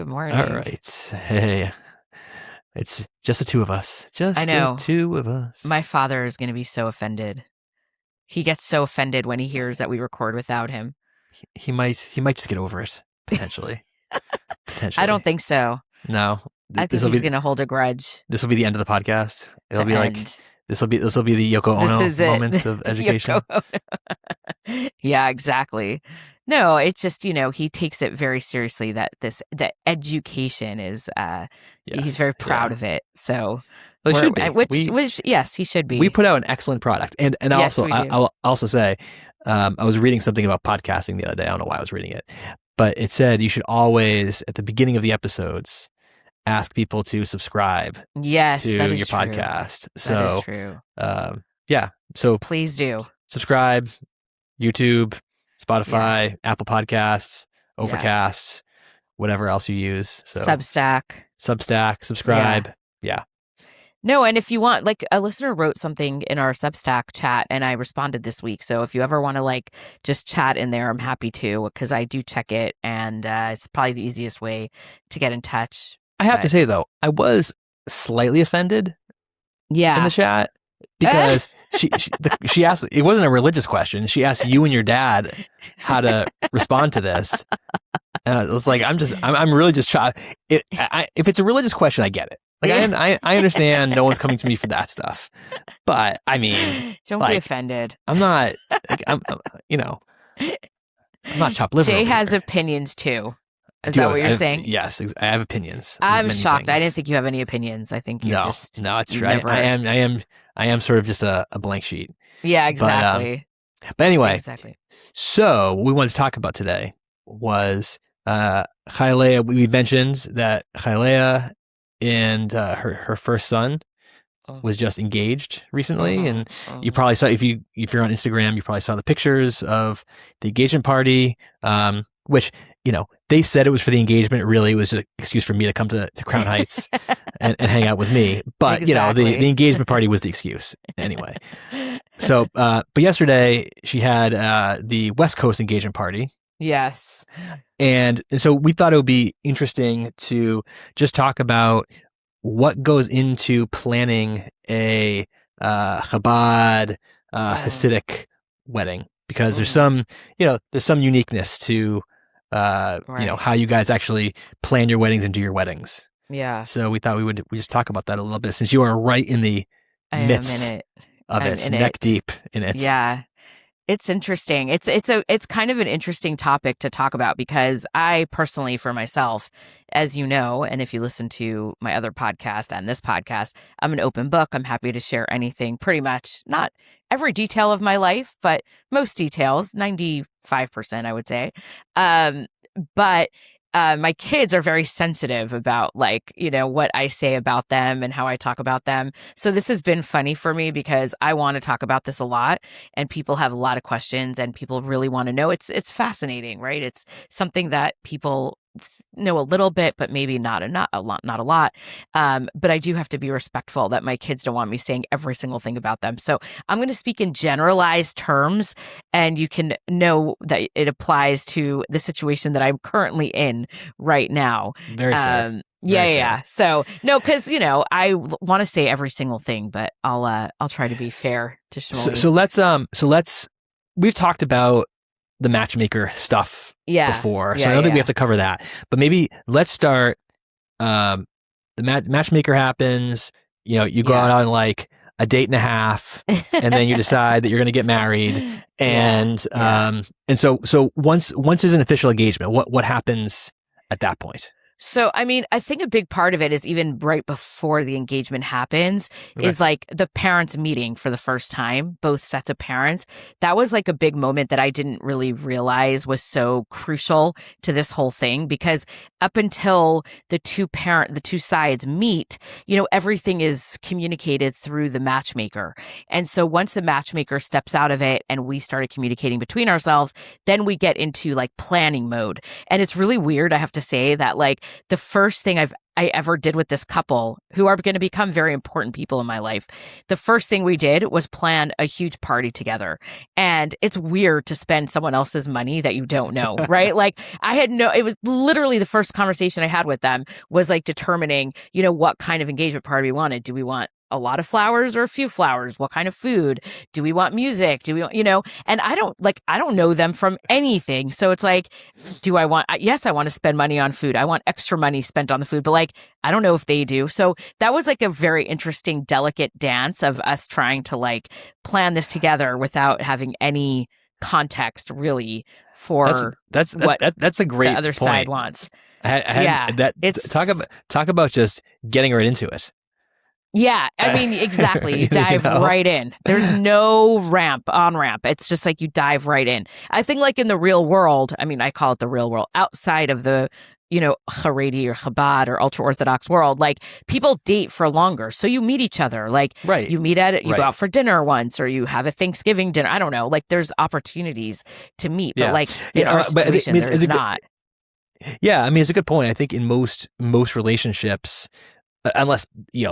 Good All morning. right. Hey, it's just the two of us. Just I know. the two of us. My father is going to be so offended. He gets so offended when he hears that we record without him. He might just get over it potentially. I don't think so. No. I think he's going to hold a grudge. This will be the end of the podcast. It'll The be end. like this will be the Yoko This Ono is it. moments of education. Yoko Ono. Yeah, exactly. No, it's just, he takes it very seriously that the education is he's very proud of it. So Well, it should be. Which yes, he should be. We put out an excellent product. And Yes, also we do. I'll also say I was reading something about podcasting the other day. I don't know why I was reading it. But it said you should always at the beginning of the episodes ask people to subscribe to your podcast. That is true. Yeah. So please do. Subscribe, YouTube, Spotify, Apple Podcasts, Overcast, whatever else you use. So Substack, subscribe. Yeah. No, and if you want, like a listener wrote something in our Substack chat and I responded this week. So if you ever want to just chat in there, I'm happy to, because I do check it and it's probably the easiest way to get in touch. I have to say though, I was slightly offended in the chat because she asked, it wasn't a religious question. She asked you and your dad how to respond to this. And it was like, I'm really just trying. If it's a religious question, I get it. Like I understand no one's coming to me for that stuff, but I mean, don't be offended. I'm not, I'm not chopped liver. Jay has opinions too. Is that what you're saying? Yes, I have opinions. I'm shocked. I didn't think you have any opinions. I think you're no, it's true. I am sort of just a blank sheet. Yeah, exactly. But anyway, exactly. So what we wanted to talk about today was Chailea. We mentioned that Chailea and her first son was just engaged recently, and you probably saw if you're on Instagram, you probably saw the pictures of the engagement party, which they said it was for the engagement. Really, it was an excuse for me to come to Crown Heights and hang out with me. But exactly. the engagement party was the excuse anyway. So, but yesterday she had the West Coast engagement party. Yes. And so we thought it would be interesting to just talk about what goes into planning a Chabad Hasidic wedding, because there's some uniqueness to how you guys actually plan your weddings and do your weddings. Yeah. So we thought we just talk about that a little bit, since you are right in the midst of it, neck deep in it. Yeah. It's interesting. It's kind of an interesting topic to talk about, because I personally, for myself, as you know, and if you listen to my other podcast and this podcast, I'm an open book. I'm happy to share anything, pretty much, not every detail of my life, but most details, 95%, I would say. But my kids are very sensitive about what I say about them and how I talk about them. So this has been funny for me, because I want to talk about this a lot and people have a lot of questions and people really want to know. It's fascinating, right? It's something that people know a little bit, but maybe not a lot. But I do have to be respectful that my kids don't want me saying every single thing about them. So I'm going to speak in generalized terms, and you can know that it applies to the situation that I'm currently in right now. Very fair. Yeah. So no, because I want to say every single thing, but I'll try to be fair to Shmuel. So let's we've talked about the matchmaker stuff before, so I don't think we have to cover that. But maybe let's start. The matchmaker happens. You go out on like a date and a half, and then you decide that you're going to get married, and so once there's an official engagement, what happens at that point? So, I mean, I think a big part of it is even right before the engagement happens is like the parents meeting for the first time, both sets of parents. That was like a big moment that I didn't really realize was so crucial to this whole thing, because up until the two sides meet, everything is communicated through the matchmaker. And so once the matchmaker steps out of it and we started communicating between ourselves, then we get into like planning mode. And it's really weird, I have to say, that like the first thing I've I ever did with this couple who are going to become very important people in my life. The first thing we did was plan a huge party together. And it's weird to spend someone else's money that you don't know, right? Like it was literally the first conversation I had with them was like determining, what kind of engagement party we wanted. Do we want a lot of flowers or a few flowers? What kind of food? Do we want music? Do we want, and I don't know them from anything. So it's like, yes, I want to spend money on food. I want extra money spent on the food, but like, I don't know if they do. So that was like a very interesting, delicate dance of us trying to like plan this together without having any context really for that's a great the other point. Side wants. Talk about just getting right into it. Yeah, I mean, exactly. You dive right in. There's no on-ramp. It's just like you dive right in. I think like in the real world, I mean, I call it the real world, outside of the, Haredi or Chabad or ultra-Orthodox world, like people date for longer. So you meet each other. Like you meet you go out for dinner once or you have a Thanksgiving dinner. I don't know. Like there's opportunities to meet, but like in our situation, there's not. Yeah, I mean, it's a good point. I think in most relationships, unless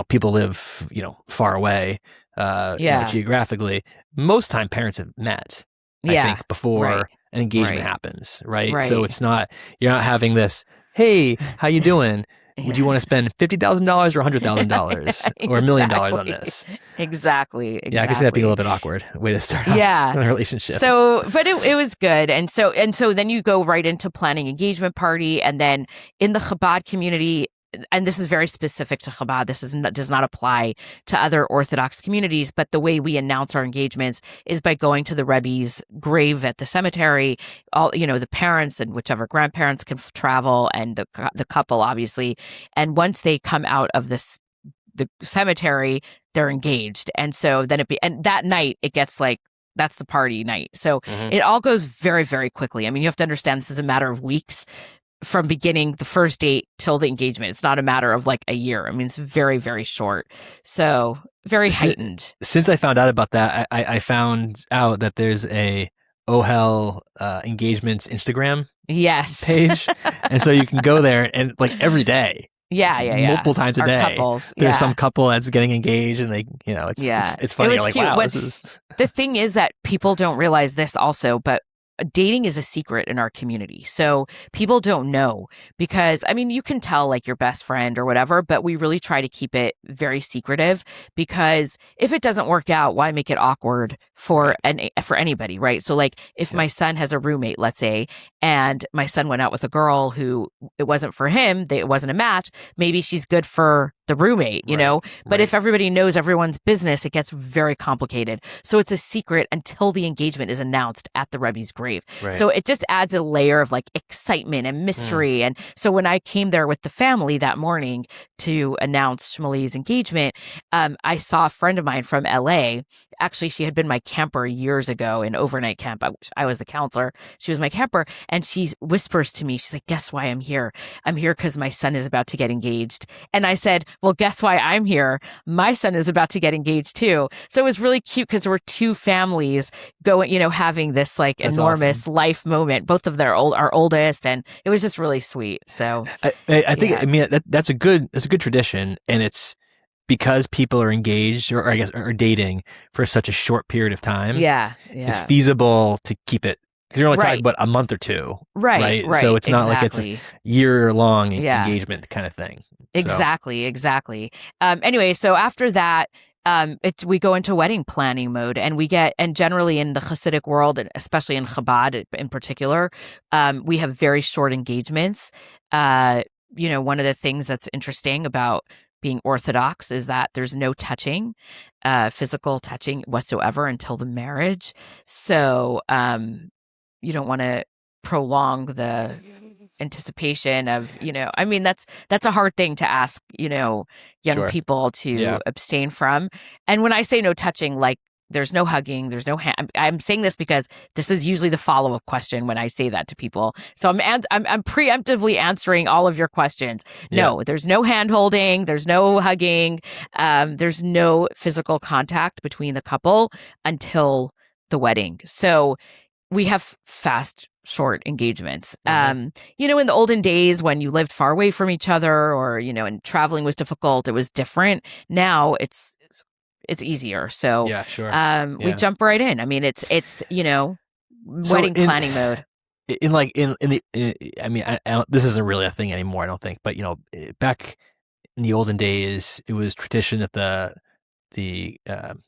people live far away geographically, most time parents have met I think before an engagement happens, right? So it's not, you're not having this, hey, how you doing, would you want to spend $50,000 or $100,000 or $1 million on this? Exactly. Yeah, I can see that being a little bit awkward way to start off a relationship. So, but it was good. And so then you go right into planning engagement party. And then in the Chabad community, and this is very specific to Chabad, does not apply to other Orthodox communities, but the way we announce our engagements is by going to the Rebbe's grave at the cemetery. All the parents and whichever grandparents can travel, and the couple obviously. And once they come out of the cemetery, they're engaged. And so then and that night it gets like, that's the party night. So it all goes very, very quickly. I mean, you have to understand this is a matter of weeks from beginning the first date till the engagement. It's not a matter of like a year. I mean, it's very, very short. So very heightened. Since I found out about that, I found out that there's a Ohel engagements Instagram page. And so you can go there and like every day. Multiple times a day. Couples, there's some couple that's getting engaged and they, it's funny. You're like, cute. Wow, this is. The thing is that people don't realize this also, but dating is a secret in our community. So people don't know because, I mean, you can tell like your best friend or whatever, but we really try to keep it very secretive because if it doesn't work out, why make it awkward for anybody, right? So like if my son has a roommate, let's say, and my son went out with a girl who it wasn't for him, it wasn't a match, maybe she's good for the roommate, but if everybody knows everyone's business, it gets very complicated. So it's a secret until the engagement is announced at the Rebbe's grave. So it just adds a layer of like excitement and mystery. And so when I came there with the family that morning to announce Shmuli's engagement, I saw a friend of mine from LA. Actually, she had been my camper years ago in overnight camp. I was the counselor. She was my camper. And she whispers to me, she's like, guess why I'm here? I'm here because my son is about to get engaged. And I said, well, guess why I'm here? My son is about to get engaged too. So it was really cute because there were two families going, having this like That's enormous awesome. Life moment. Both of our oldest. And it was just really sweet. So I think, I mean, that's a good tradition. And it's because people are engaged or I guess are dating for such a short period of time. It's feasible to keep it. Because you're only talking about a month or two. Right. So it's not like it's a year-long engagement kind of thing. Exactly. Anyway, so after that, we go into wedding planning mode and generally in the Hasidic world, and especially in Chabad in particular, we have very short engagements. One of the things that's interesting about being Orthodox is that there's no touching, physical touching whatsoever until the marriage. So, you don't want to prolong the anticipation of, I mean, that's a hard thing to ask, young people to abstain from. And when I say no touching, like there's no hugging, there's no hand. I'm saying this because this is usually the follow-up question when I say that to people. So I'm preemptively answering all of your questions. No, there's no hand holding, there's no hugging, there's no physical contact between the couple until the wedding. So we have fast short engagements. In the olden days when you lived far away from each other, or and traveling was difficult, it was different. Now it's easier. So yeah, sure. we jump right in. I mean, it's wedding planning mode. This isn't really a thing anymore, I don't think. But back in the olden days, it was tradition that the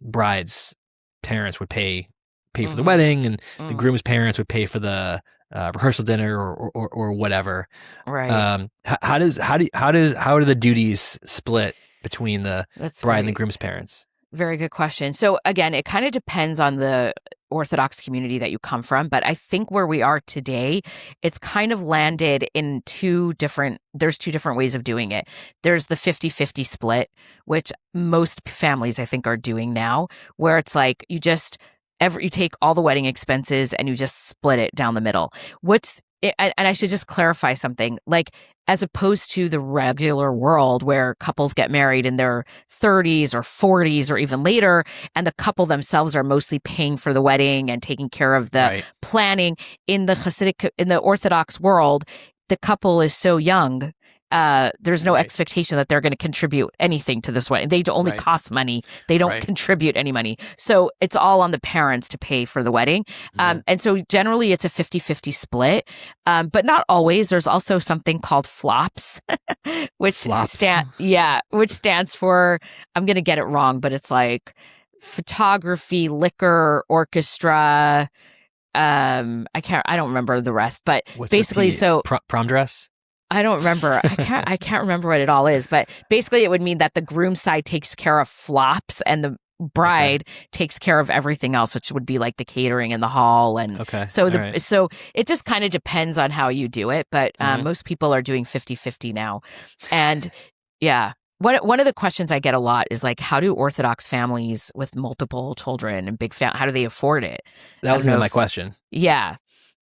bride's parents would pay for the wedding, and the groom's parents would pay for the rehearsal dinner or whatever. Right. How do the duties split between the bride and the groom's parents? Very good question. So again, it kind of depends on the Orthodox community that you come from, but I think where we are today, it's kind of landed in there's two different ways of doing it. There's the 50-50 split, which most families I think are doing now, where it's like you take all the wedding expenses and you just split it down the middle. And I should just clarify something, like, as opposed to the regular world where couples get married in their 30s or 40s or even later, and the couple themselves are mostly paying for the wedding and taking care of the planning. In the Orthodox world, the couple is so young. There's no expectation that they're going to contribute anything to this wedding. They only cost money. They don't contribute any money. So it's all on the parents to pay for the wedding. And so generally it's a 50-50 split, but not always. There's also something called flops, which stands for, I'm going to get it wrong, but it's like photography, liquor, orchestra. I don't remember the rest, but basically, prom dress. I don't remember. I can't remember what it all is, but basically it would mean that the groom side takes care of flops and the bride takes care of everything else, which would be like the catering and the hall. And so it just kind of depends on how you do it. But most people are doing 50-50 now. And one of the questions I get a lot is like, how do Orthodox families with multiple children and how do they afford it? That was my question. Yeah.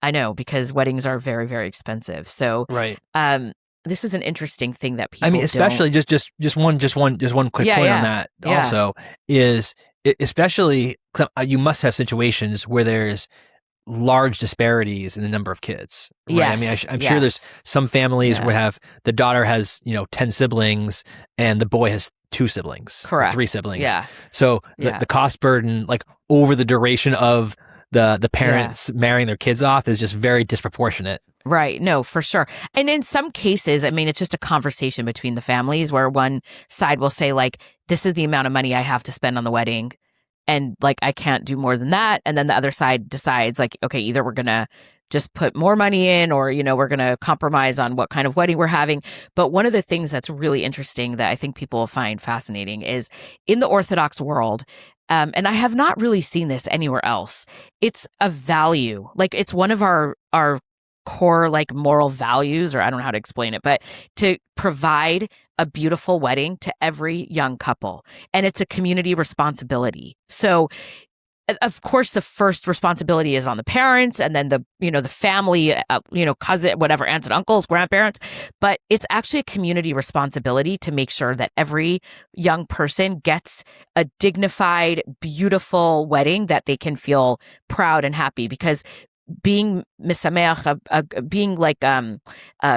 I know, because weddings are very, very expensive. So, this is an interesting thing that people. Especially just one quick point on that. Also, is especially you must have situations where there's large disparities in the number of kids. Right? Yes, I'm sure there's some families where the daughter has 10 siblings and the boy has 2 siblings, correct, 3 siblings. Yeah. So the cost burden, like over the duration of the parents marrying their kids off, is just very disproportionate. Right. No, for sure. And in some cases, it's just a conversation between the families where one side will say like, this is the amount of money I have to spend on the wedding, and like, I can't do more than that. And then the other side decides like, okay, either we're going to just put more money in, or, we're going to compromise on what kind of wedding we're having. But one of the things that's really interesting that I think people will find fascinating is in the Orthodox world, and I have not really seen this anywhere else, it's a value. Like, it's one of our core like moral values, or I don't know how to explain it, but to provide a beautiful wedding to every young couple. And it's a community responsibility. So of course, the first responsibility is on the parents, and then the family, cousin, whatever, aunts and uncles, grandparents. But it's actually a community responsibility to make sure that every young person gets a dignified, beautiful wedding that they can feel proud and happy. Because being misameach, being like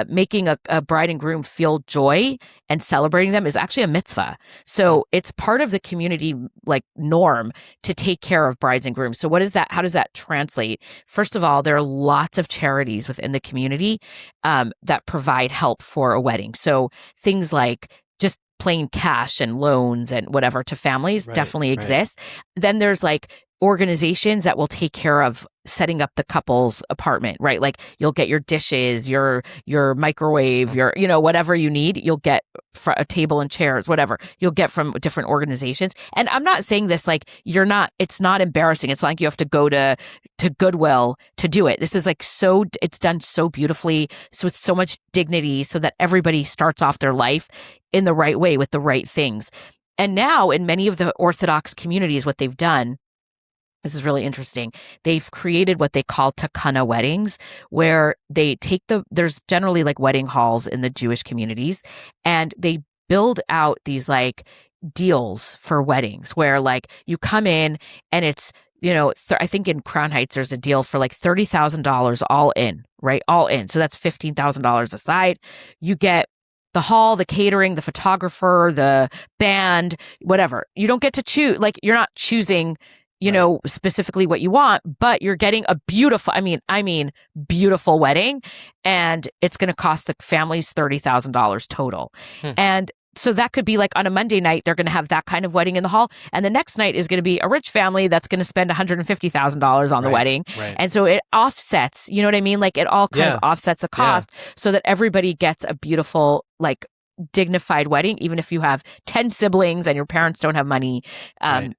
making a bride and groom feel joy and celebrating them is actually a mitzvah. So it's part of the community like norm to take care of brides and grooms. So what is that? How does that translate? First of all, there are lots of charities within the community that provide help for a wedding. So things like just plain cash and loans and whatever to families definitely exist. Then there's like organizations that will take care of setting up the couple's apartment, right? Like, you'll get your dishes, your microwave, your, whatever you need, you'll get a table and chairs, whatever you'll get from different organizations. And I'm not saying this like it's not embarrassing. It's not like you have to go to Goodwill to do it. This is like it's done so beautifully, so with so much dignity, so that everybody starts off their life in the right way with the right things. And now in many of the Orthodox communities, what they've done, this is really interesting, they've created what they call Takana weddings, where they there's generally like wedding halls in the Jewish communities, and they build out these like deals for weddings where like you come in and it's I think in Crown Heights, there's a deal for like $30,000 all in, right? All in. So that's $15,000 aside. You get the hall, the catering, the photographer, the band, whatever. You don't get to choose. Like, you're not choosing, specifically what you want, but you're getting a beautiful, I mean, beautiful wedding. And it's going to cost the families $30,000 total. And so that could be like on a Monday night, they're going to have that kind of wedding in the hall. And the next night is going to be a rich family that's going to spend $150,000 on the wedding. Right. And so it offsets, you know what I mean? Like, it all kind of offsets the cost so that everybody gets a beautiful, like, dignified wedding, even if you have 10 siblings and your parents don't have money. I'm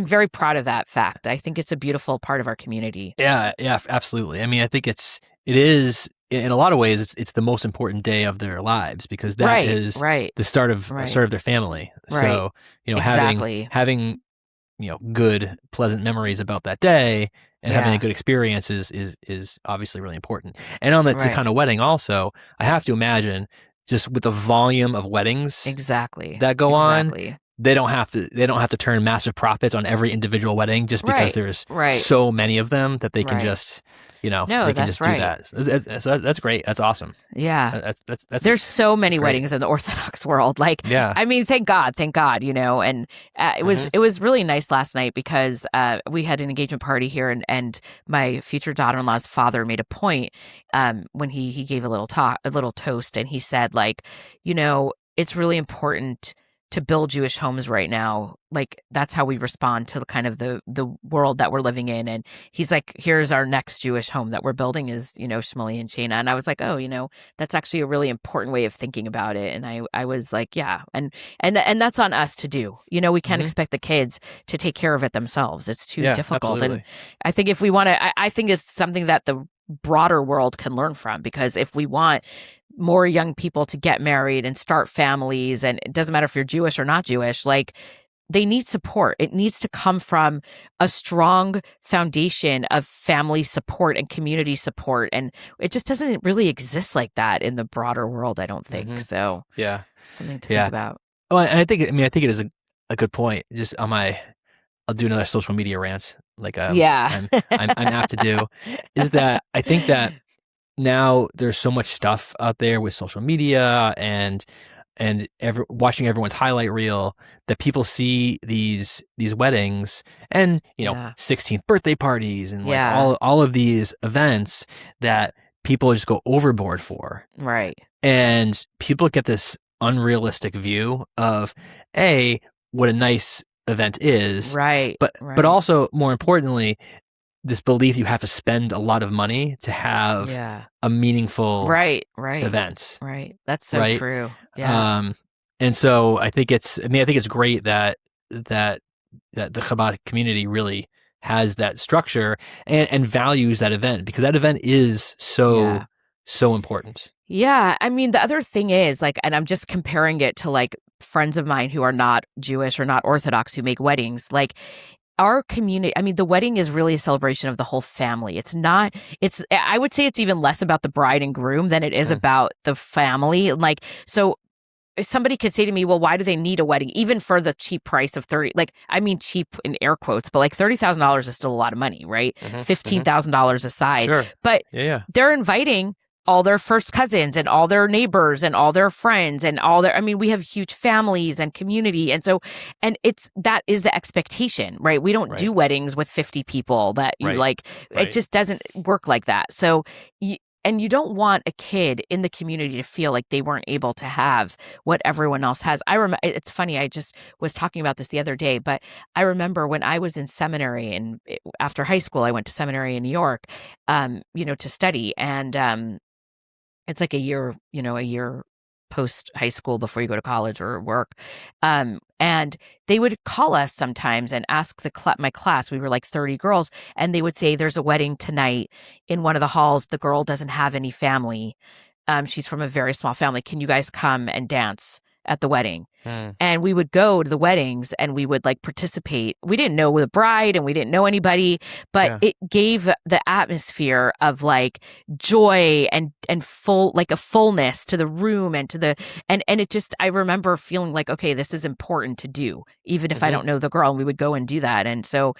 very proud of that fact. I think it's a beautiful part of our community. Yeah, absolutely. I mean, I think it is in a lot of ways, it's the most important day of their lives, because that is the start of their family. So, having good, pleasant memories about that day and having a good experience is obviously really important. And on the Takana wedding also, I have to imagine, just with the volume of weddings that go on, they don't have to turn massive profits on every individual wedding, just because there's so many of them that they can just they can just do that. So that's great. That's awesome. Yeah. That's there's so many weddings in the Orthodox world. Like, I mean, thank God, and it was really nice last night, because we had an engagement party here, and my future daughter-in-law's father made a point when he gave a little toast, and he said, like, it's really important to build Jewish homes right now. Like, that's how we respond to the kind of the world that we're living in. And he's like, here's our next Jewish home that we're building is, Shmuley and Shana. And I was like, oh, that's actually a really important way of thinking about it. And I was like, yeah. And that's on us to do. We can't expect the kids to take care of it themselves. It's too difficult. Absolutely. And I think if we want to, I think it's something that the broader world can learn from, because if we want more young people to get married and start families, and it doesn't matter if you're Jewish or not Jewish, like, they need support. It needs to come from a strong foundation of family support and community support. And it just doesn't really exist like that in the broader world, I don't think. So something to think about. Oh, and I think it is a good point. Just I'll do another social media rant. Like, I'm apt to do, is that I think that now there's so much stuff out there with social media and watching everyone's highlight reel, that people see these weddings and 16th birthday parties and like all of these events that people just go overboard for. Right. And people get this unrealistic view of what a nice event is. Right. But also, more importantly, this belief you have to spend a lot of money to have a meaningful event. Right. That's so true. Yeah. And so I think it's great that the Chabad community really has that structure and values that event, because that event is so important. Yeah. I mean, the other thing is, like, and I'm just comparing it to like friends of mine who are not Jewish or not Orthodox who make weddings, like, our community, I mean, the wedding is really a celebration of the whole family. I would say it's even less about the bride and groom than it is about the family. Like, so somebody could say to me, well, why do they need a wedding? Even for the cheap price of cheap in air quotes, but like $30,000 is still a lot of money, right? $15,000 aside. Sure. But they're inviting all their first cousins and all their neighbors and all their friends and we have huge families and community. And so, that is the expectation, right? We don't do weddings with 50 people that you it just doesn't work like that. So, you don't want a kid in the community to feel like they weren't able to have what everyone else has. I remember, it's funny, I just was talking about this the other day, but I remember when I was in seminary, and after high school, I went to seminary in New York, to study. And, it's like a year post high school before you go to college or work. And they would call us sometimes and ask my class, we were like 30 girls, and they would say, there's a wedding tonight in one of the halls. The girl doesn't have any family. She's from a very small family. Can you guys come and dance at the wedding. And we would go to the weddings and we would like participate. We didn't know the bride and we didn't know anybody, but it gave the atmosphere of like joy and full, like a fullness to the room and to the, and it just, I remember feeling like, okay, this is important to do, even if I don't know the girl, and we would go and do that. And so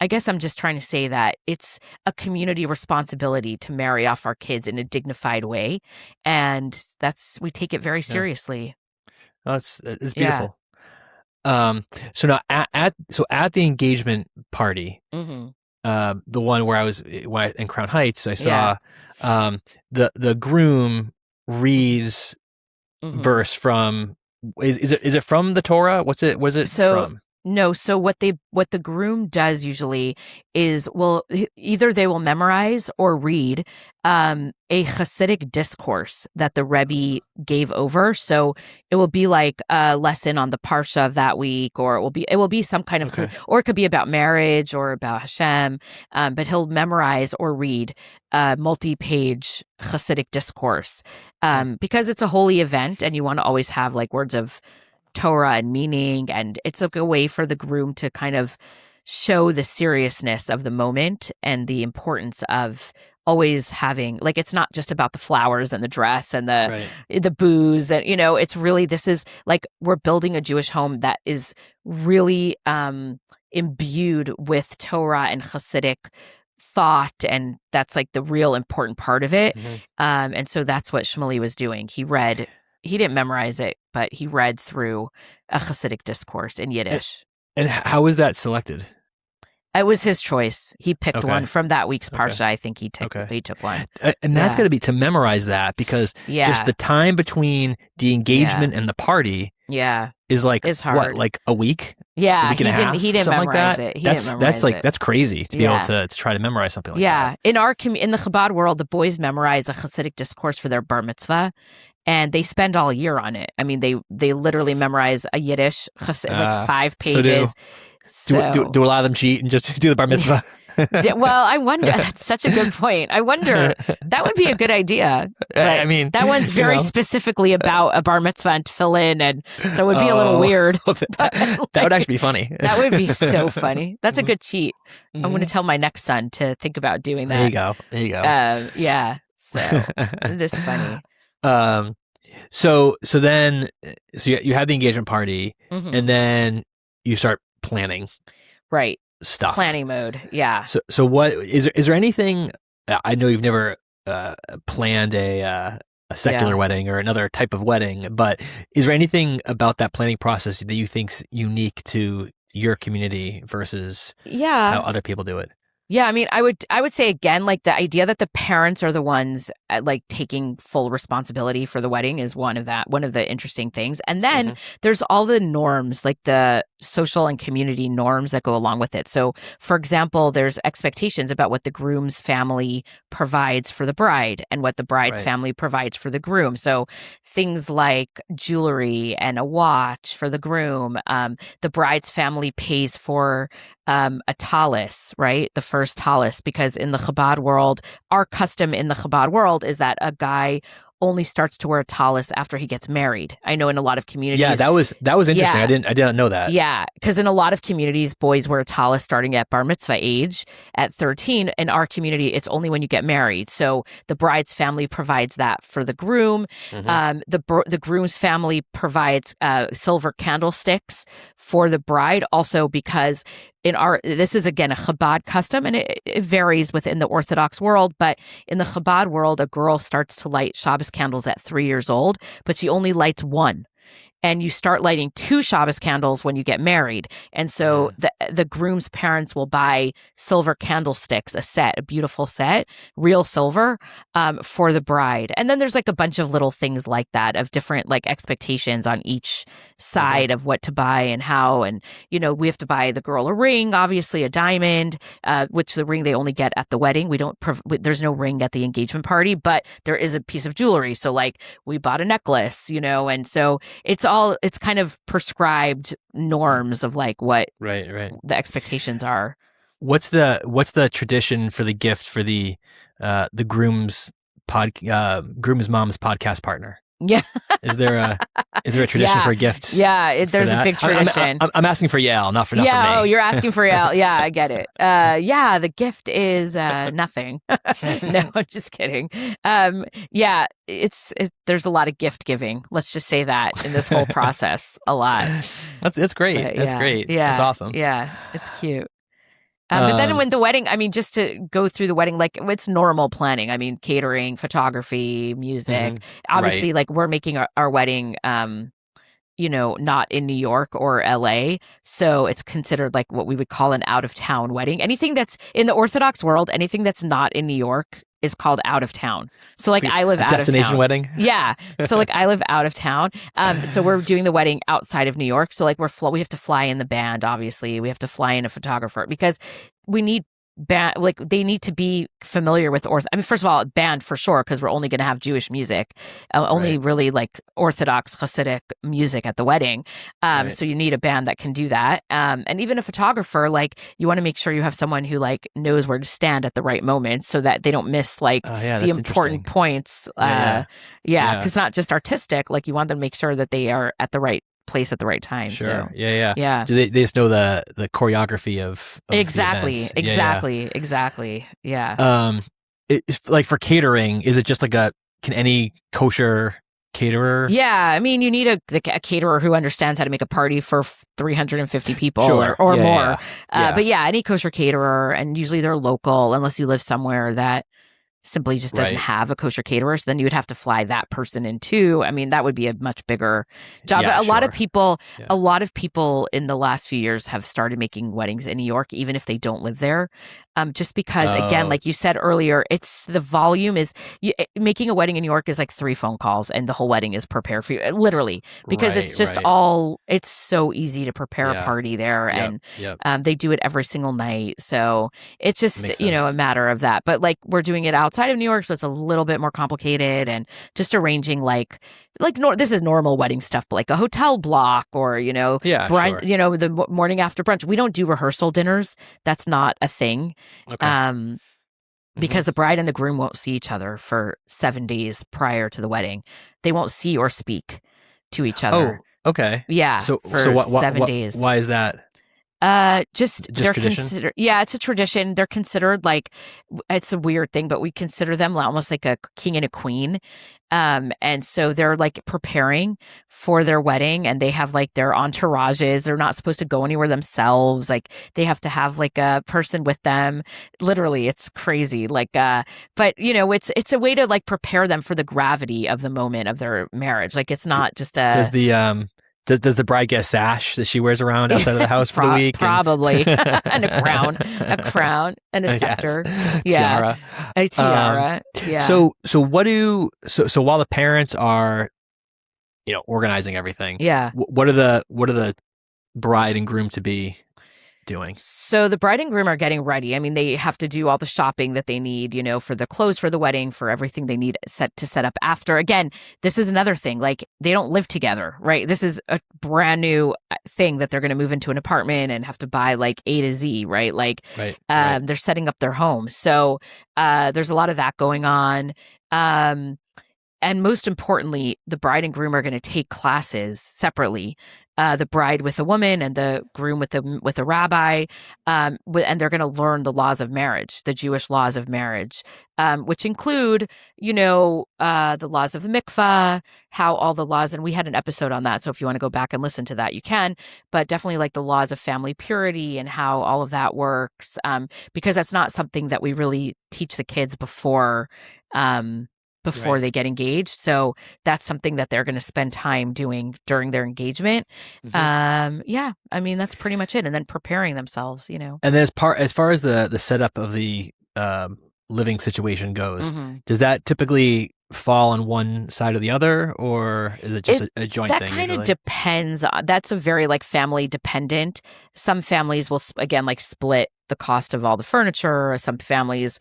I guess I'm just trying to say that it's a community responsibility to marry off our kids in a dignified way. And we take it very seriously. Oh, it's beautiful. So now at the engagement party, the one where I was in Crown Heights, I saw the groom reads verse from is it from the Torah? Was it from? No, so what the groom does usually is, well, either they will memorize or read a Hasidic discourse that the Rebbe gave over. So it will be like a lesson on the parsha of that week, or it will be some kind of, or it could be about marriage or about Hashem. But he'll memorize or read a multi-page Hasidic discourse because it's a holy event, and you want to always have like words of Torah and meaning, and it's like a way for the groom to kind of show the seriousness of the moment and the importance of always having, like, it's not just about the flowers and the dress and the booze, and it's really, this is like, we're building a Jewish home that is really imbued with Torah and Hasidic thought, and that's like the real important part of it. And so that's what Shmuley was doing. He didn't memorize it, but he read through a Hasidic discourse in Yiddish. And how was that selected? It was his choice. He picked one from that week's parsha. I think he took one. And that's got to be to memorize that, because just the time between the engagement and the party is like, it's hard. What, like a week? Yeah, a week and a half, he didn't memorize it. That's crazy to be able to try to memorize something like that. In the Chabad world, the boys memorize a Hasidic discourse for their bar mitzvah, and they spend all year on it. I mean, they literally memorize a Yiddish, like 5 pages. Do a lot of them cheat and just do the bar mitzvah? Well, I wonder. That's such a good point. I wonder, that would be a good idea. I mean, that one's very specifically about a bar mitzvah and tefillin, and so it would be a little weird. That would actually be funny. That would be so funny. That's a good cheat. I'm going to tell my next son to think about doing that. There you go. Yeah. So it is funny. So you have the engagement party, and then you start planning, right? Stuff. Planning mode. Yeah. So what is there anything? I know you've never planned a secular wedding or another type of wedding, but is there anything about that planning process that you think's unique to your community versus how other people do it? Yeah, I mean, I would say again, like, the idea that the parents are the ones like taking full responsibility for the wedding is one of the interesting things. And then there's all the norms, like the social and community norms that go along with it. So, for example, there's expectations about what the groom's family provides for the bride and what the bride's family provides for the groom. So things like jewelry and a watch for the groom. The bride's family pays for a tallis, right? The first tallis, because in the Chabad world, our custom in the Chabad world is that a guy only starts to wear a tallis after he gets married. I know in a lot of communities. Yeah, that was interesting. Yeah. I didn't know that. Yeah, because in a lot of communities, boys wear a tallis starting at bar mitzvah age at 13. In our community, it's only when you get married. So the bride's family provides that for the groom. The groom's family provides silver candlesticks for the bride, also because this is again a Chabad custom, and it varies within the Orthodox world, but in the Chabad world, a girl starts to light Shabbos candles at 3 years old, but she only lights one. And you start lighting 2 Shabbos candles when you get married. And so the groom's parents will buy silver candlesticks, a beautiful set, real silver, for the bride. And then there's like a bunch of little things like that of different like expectations on each side of what to buy and how. And, we have to buy the girl a ring, obviously a diamond, which the ring they only get at the wedding. There's no ring at the engagement party, but there is a piece of jewelry. So like we bought a necklace, and so it's kind of prescribed norms of like what the expectations are. What's the tradition for the gift for the groom's mom's podcast partner? Yeah. Is there a tradition for gifts? There's a big tradition. I'm asking for Yale, not for me. Oh, you're asking for Yale. Yeah, I get it. The gift is nothing. No, I'm just kidding. There's a lot of gift giving. Let's just say that in this whole process, a lot. That's great. That's great. Yeah, that's awesome. Yeah, it's cute. But then when the wedding, I mean, just to go through the wedding, like it's normal planning. I mean, catering, photography, music. Obviously, like we're making our wedding, not in New York or LA. So it's considered like what we would call an out of town wedding. Anything that's in the Orthodox world, anything that's not in New York is called out of town. So like I live out of town. Destination wedding? Yeah. So like I live out of town. So we're doing the wedding outside of New York. So like we have to fly in the band, obviously. We have to fly in a photographer because we need like they need to be familiar with first of all, band for sure, because we're only going to have Jewish music, only really like Orthodox Hasidic music at the wedding. So you need a band that can do that. And even a photographer, like you want to make sure you have someone who like knows where to stand at the right moment so that they don't miss like the important points. Because not just artistic, like you want them to make sure that they are at the right place at the right time. Sure. So, yeah. Do they just know the choreography of exactly. Yeah. It's like for catering, is it just like can any kosher caterer? Yeah, I mean, you need a caterer who understands how to make a party for 350 people or more. But any kosher caterer, and usually they're local, unless you live somewhere that simply just doesn't have a kosher caterer. So then you would have to fly that person in too. I mean, that would be a much bigger job. But a lot of people in the last few years have started making weddings in New York, even if they don't live there. Just because, again, like you said earlier, the volume is making a wedding in New York is like 3 phone calls and the whole wedding is prepared for you, literally, because it's just it's so easy to prepare a party there. And they do it every single night. So it's just, a matter of that. But like we're doing it outside of New York, so it's a little bit more complicated, and just arranging this is normal wedding stuff, but like a hotel block or, brunch, the morning after brunch. We don't do rehearsal dinners. That's not a thing. Okay. Because the bride and the groom won't see each other for 7 days prior to the wedding. They won't see or speak to each other. Oh, okay. Yeah. So 7 days. Why is that? Just they're considered. Yeah, it's a tradition. They're considered like, it's a weird thing, but we consider them almost like a king and a queen. And so they're like preparing for their wedding, and they have like their entourages. They're not supposed to go anywhere themselves. Like they have to have like a person with them. Literally, it's crazy. Like, but it's a way to like prepare them for the gravity of the moment of their marriage. Like it's not just a. Does the bride get a sash that she wears around outside of the house for the week? Probably. And a crown and a scepter. Yes. Yeah. Tiara. A tiara. Yeah. So while the parents are, organizing everything. Yeah. What are the bride and groom to be doing? So the bride and groom are getting ready. I mean, they have to do all the shopping that they need, for the clothes for the wedding, for everything they need set up after. Again, this is another thing. Like they don't live together, right? This is a brand new thing that they're going to move into an apartment and have to buy like A to Z, right? Like they're setting up their home. So there's a lot of that going on. And most importantly, the bride and groom are going to take classes separately. The bride with a woman and the groom with a rabbi, and they're going to learn the laws of marriage, the Jewish laws of marriage, which include, the laws of the mikvah, how all the laws, and we had an episode on that. So if you want to go back and listen to that, you can. But definitely like the laws of family purity and how all of that works, because that's not something that we really teach the kids before they get engaged. So that's something that they're going to spend time doing during their engagement. I mean, that's pretty much it. And then preparing themselves, And then as far as the setup of the living situation goes, does that typically fall on one side or the other, or is it just a joint thing? That kind of depends. That's a very like family dependent. Some families will again like split the cost of all the furniture. Some families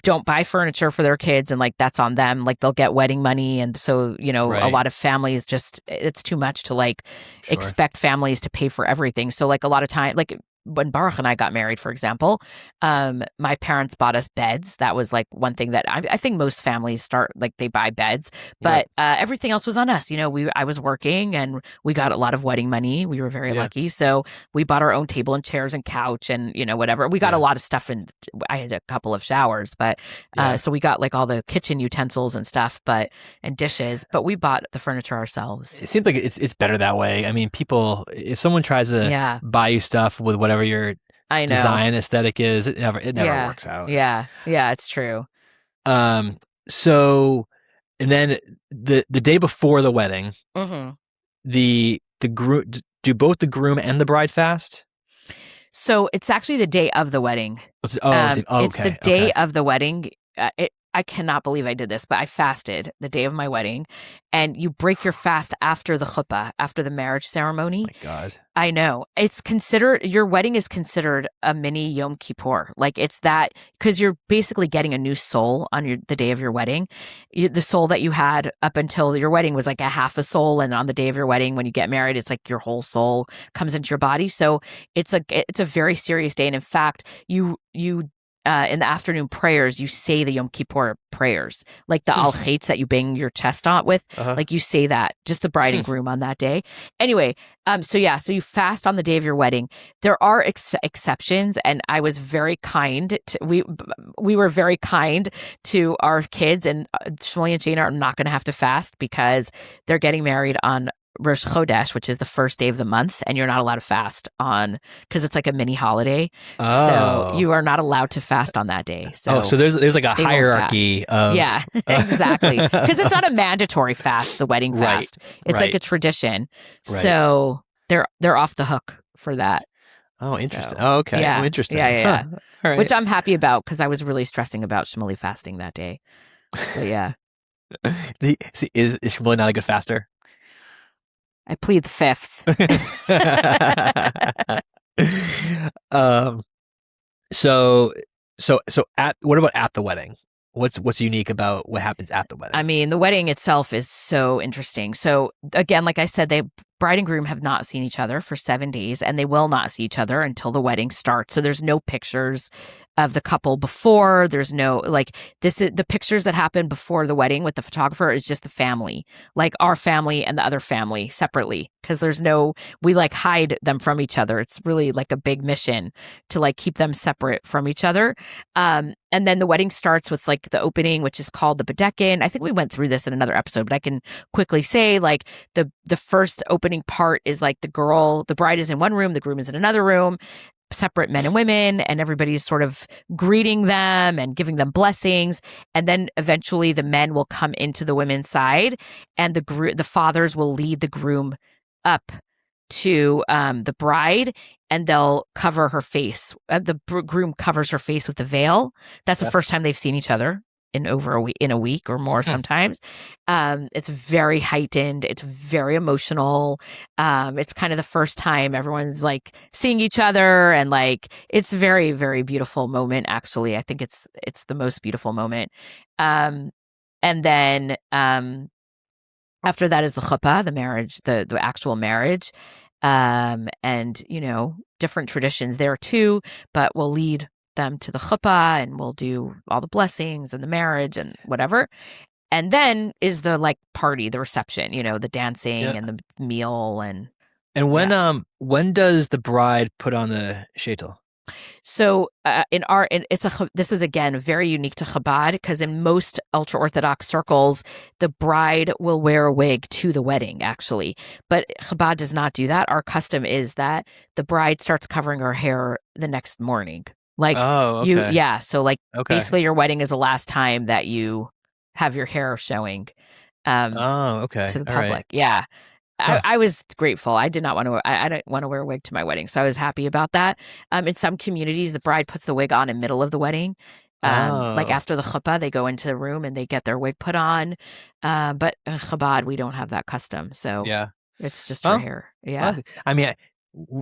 don't buy furniture for their kids, and like that's on them. Like they'll get wedding money, and so a lot of families just, it's too much to like expect families to pay for everything. So like a lot of time, like when Baruch and I got married, for example, my parents bought us beds. That was like one thing that I think most families start, like they buy beds, but everything else was on us. I was working and we got a lot of wedding money. We were very lucky. So we bought our own table and chairs and couch and, whatever. We got a lot of stuff, and I had a couple of showers, but so we got like all the kitchen utensils and stuff, and dishes, but we bought the furniture ourselves. It seems like it's better that way. I mean, people, if someone tries to buy you stuff with whatever your design aesthetic is, it never works out. Yeah, it's true. So, and then the day before the wedding, the groom, do both the groom and the bride fast? So it's actually the day of the wedding. It's the day of the wedding. I cannot believe I did this, but I fasted the day of my wedding, and you break your fast after the chuppah, after the marriage ceremony. Oh my God. I know. Your wedding is considered a mini Yom Kippur. Like it's that, because you're basically getting a new soul on the day of your wedding. The soul that you had up until your wedding was like a half a soul. And on the day of your wedding, when you get married, it's like your whole soul comes into your body. So it's a very serious day. And in fact, you in the afternoon prayers, you say the Yom Kippur prayers, like the al chetz that you bang your chest on with. Like you say that, just the bride and groom on that day. Anyway, so you fast on the day of your wedding. There are exceptions, and I was very kind. We were very kind to our kids, and Shmuley and Jana are not going to have to fast because they're getting married on Rosh Chodesh, which is the first day of the month, and you're not allowed to fast because it's like a mini holiday. So you are not allowed to fast on that day. So there's like a hierarchy of exactly, because it's not a mandatory fast, the wedding fast. It's like a tradition. Right. So they're off the hook for that. Oh, interesting. Okay. Yeah. Oh, interesting. Yeah. Huh. All right. Which I'm happy about because I was really stressing about Shmuley fasting that day. But yeah. Is Shmuley not a good faster? I plead the fifth. So what about at the wedding? What's unique about what happens at the wedding? I mean, the wedding itself is so interesting. So again, like I said, bride and groom have not seen each other for 7 days, and they will not see each other until the wedding starts. So there's no pictures of the couple before. There's no, the pictures that happen before the wedding with the photographer is just the family, like our family and the other family separately, because we hide them from each other. It's really like a big mission to keep them separate from each other. And then the wedding starts with the opening, which is called the Bedekin. I think we went through this in another episode, but I can quickly say the first opening part is the bride is in one room, the groom is in another room, separate men and women, and everybody's sort of greeting them and giving them blessings. And then eventually the men will come into the women's side, and the fathers will lead the groom up to the bride, and they'll cover her face. The groom covers her face with the veil. That's the first time they've seen each other in a week or more sometimes. It's very heightened. It's very emotional. It's kind of the first time everyone's seeing each other, and it's a very, very beautiful moment. Actually, I think it's the most beautiful moment. And then after that is the chuppah, the marriage, the actual marriage. And different traditions there too, but we'll lead them to the chuppah, and we'll do all the blessings and the marriage and whatever. And then is the party, the reception, the dancing and the meal. And when does the bride put on the sheitel? So this is again very unique to Chabad, because in most ultra Orthodox circles, the bride will wear a wig to the wedding, actually. But Chabad does not do that. Our custom is that the bride starts covering her hair the next morning. Basically your wedding is the last time that you have your hair showing to the public. Right. Yeah. I was grateful. I did not want to. I didn't want to wear a wig to my wedding, so I was happy about that. In some communities, the bride puts the wig on in the middle of the wedding. After the chuppah, they go into the room and they get their wig put on. But in Chabad, we don't have that custom, so it's just her hair. Yeah, I mean,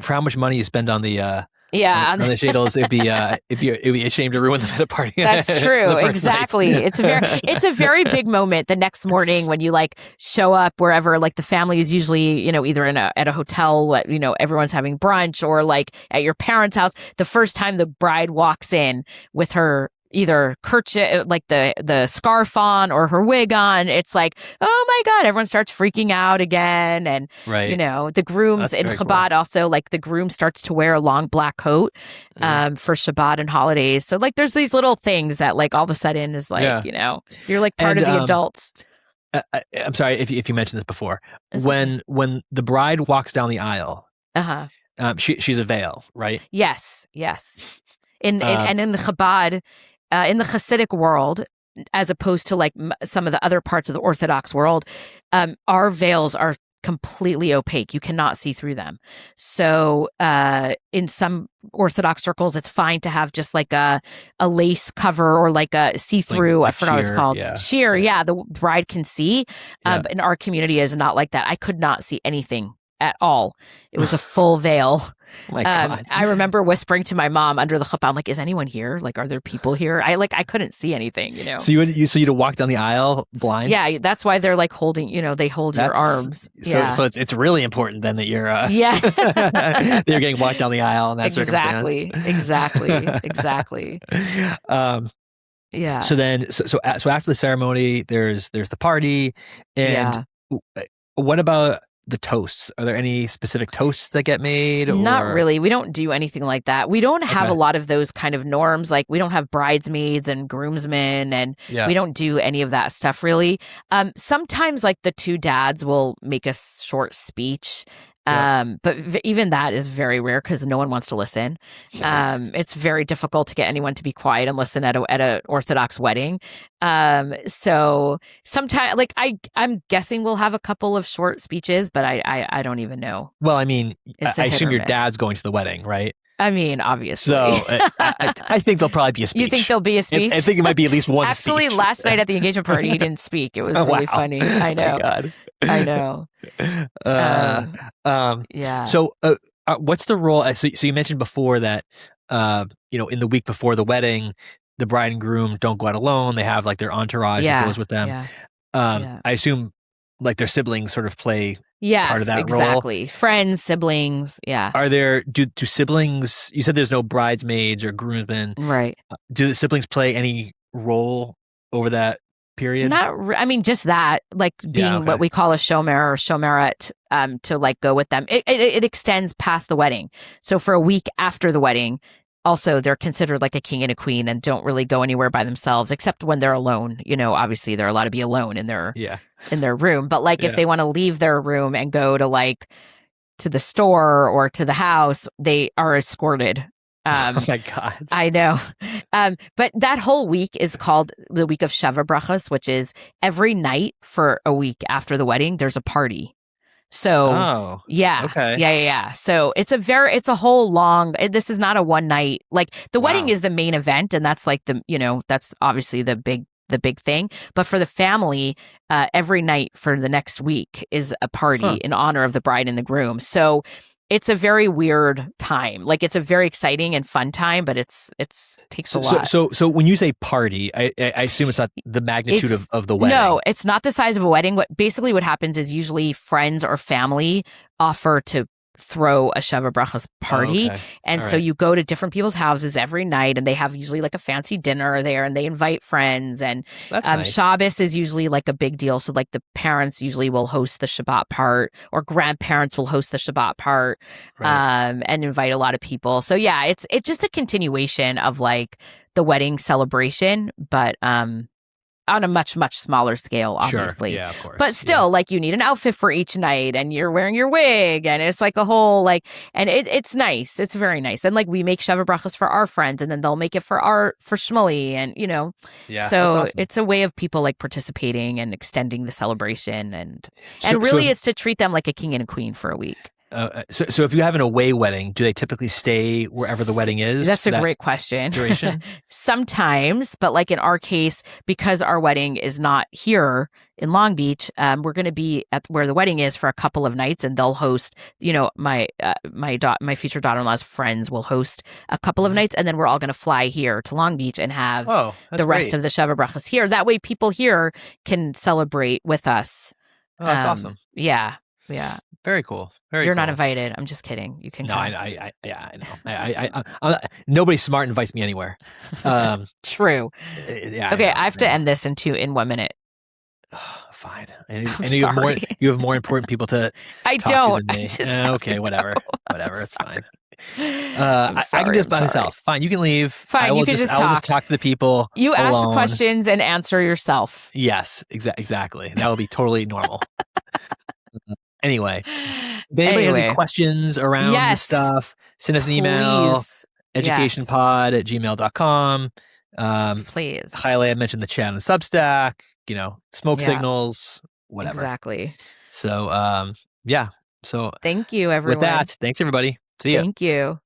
for how much money you spend on the Yeah. On the shadels, it'd be a shame to ruin the party. That's true. Exactly. It's a very big moment the next morning when you like show up wherever, like the family is usually, either at a hotel, everyone's having brunch, or like at your parents' house. The first time the bride walks in with her either kerchief, like the scarf on, or her wig on, it's like, oh my God, everyone starts freaking out again. And, right. The grooms in Chabad also, like the groom starts to wear a long black coat for Shabbat and holidays. So like there's these little things that like all of a sudden is like, you're like part of the adults. I'm sorry if you mentioned this before. When the bride walks down the aisle, she's a veil, right? Yes. And in the Chabad, in the Hasidic world, as opposed to like some of the other parts of the Orthodox world, our veils are completely opaque. You cannot see through them. So in some Orthodox circles, it's fine to have just like a lace cover or like a see-through, I forgot what it's called. Sheer, the bride can see. But in our community is not like that. I could not see anything at all. It was a full veil. Oh my God. I remember whispering to my mom under the chuppah, I'm like, is anyone here? Like, are there people here? I couldn't see anything, So you'd walk down the aisle blind? Yeah, that's why they're like holding, they hold your arms. So it's really important then that you're that you're getting walked down the aisle in that circumstance. Exactly. Yeah. So then, so after the ceremony, there's the party, and what about the toasts? Are there any specific toasts that get made? Not really. We don't do anything like that. We don't have a lot of those kind of norms. Like we don't have bridesmaids and groomsmen, and we don't do any of that stuff really. Sometimes like the two dads will make a short speech. But even that is very rare because no one wants to listen. It's very difficult to get anyone to be quiet and listen at a Orthodox wedding. So sometimes, like I'm guessing we'll have a couple of short speeches, but I don't even know. Well, I mean, I assume your dad's going to the wedding, right? I mean, obviously. So I think there'll probably be a speech. You think there'll be a speech? I think it might be at least one Actually, speech. last night at the engagement party, he didn't speak. It was really funny. I know. Oh my God. I know. So what's the role? So you mentioned before that, in the week before the wedding, the bride and groom don't go out alone. They have like their entourage that goes with them. I assume like their siblings sort of play part of that role. Yes, exactly. Friends, siblings. Yeah. Are there, do siblings, you said there's no bridesmaids or groomsmen. Right. Do the siblings play any role over that period? I mean, just that, like being what we call a shomer or shomeret, to like go with them. It extends past the wedding. So for a week after the wedding, also they're considered like a king and a queen and don't really go anywhere by themselves except when they're alone. Obviously they're allowed to be alone in their room. But like if they want to leave their room and go to like to the store or to the house, they are escorted. Oh my God. I know. But that whole week is called the week of Sheva Brachos, which is every night for a week after the wedding, there's a party. So, yeah. So it's a whole long, this is not a one night, like the wedding is the main event. And that's like that's obviously the big thing. But for the family, every night for the next week is a party in honor of the bride and the groom. So it's a very weird time. Like it's a very exciting and fun time, but it's takes a lot. So when you say party, I assume it's not the magnitude of the wedding. No, it's not the size of a wedding. What happens is usually friends or family offer to throw a Sheva Brachos party. And so you go to different people's houses every night and they have usually like a fancy dinner there and they invite friends. And nice. Shabbos is usually like a big deal. So like the parents usually will host the Shabbat part or grandparents will host the Shabbat part and invite a lot of people. So yeah, it's just a continuation of like the wedding celebration, but on a much, much smaller scale, obviously. Sure. Yeah, of course. But still, like you need an outfit for each night and you're wearing your wig and it's like a whole like, and it's nice. It's very nice. And like we make Sheva Brachos for our friends and then they'll make it for Shmuley and so awesome. It's a way of people like participating and extending the celebration and really it's to treat them like a king and a queen for a week. So if you have an away wedding, do they typically stay wherever the wedding is? That's a great question. Duration? Sometimes, but like in our case, because our wedding is not here in Long Beach, we're going to be at where the wedding is for a couple of nights, and they'll host. My future daughter-in-law's friends will host a couple of nights, and then we're all going to fly here to Long Beach and have the rest of the Sheva Brachas here. That way, people here can celebrate with us. Oh, that's awesome. Yeah. Very cool. You're not invited. I'm just kidding. You can. No, I know. Nobody smart invites me anywhere. True. Yeah. Okay, I have to end this in 1 minute. Fine. And you have more important people to. I talk don't. To than me. Okay, whatever. Whatever. It's fine. I can do this by myself. Fine, you can leave. Fine, I will just talk. I will just talk to the people. You alone. ask questions and answer yourself. Yes, exactly. That will be totally normal. Anyway, if anybody has any questions around this stuff, send us an email, educationpod@gmail.com. Please. Chayleah mentioned the chat on Substack, smoke signals, whatever. Exactly. So, So thank you, everyone. With that, thanks everybody. See ya. Thank you.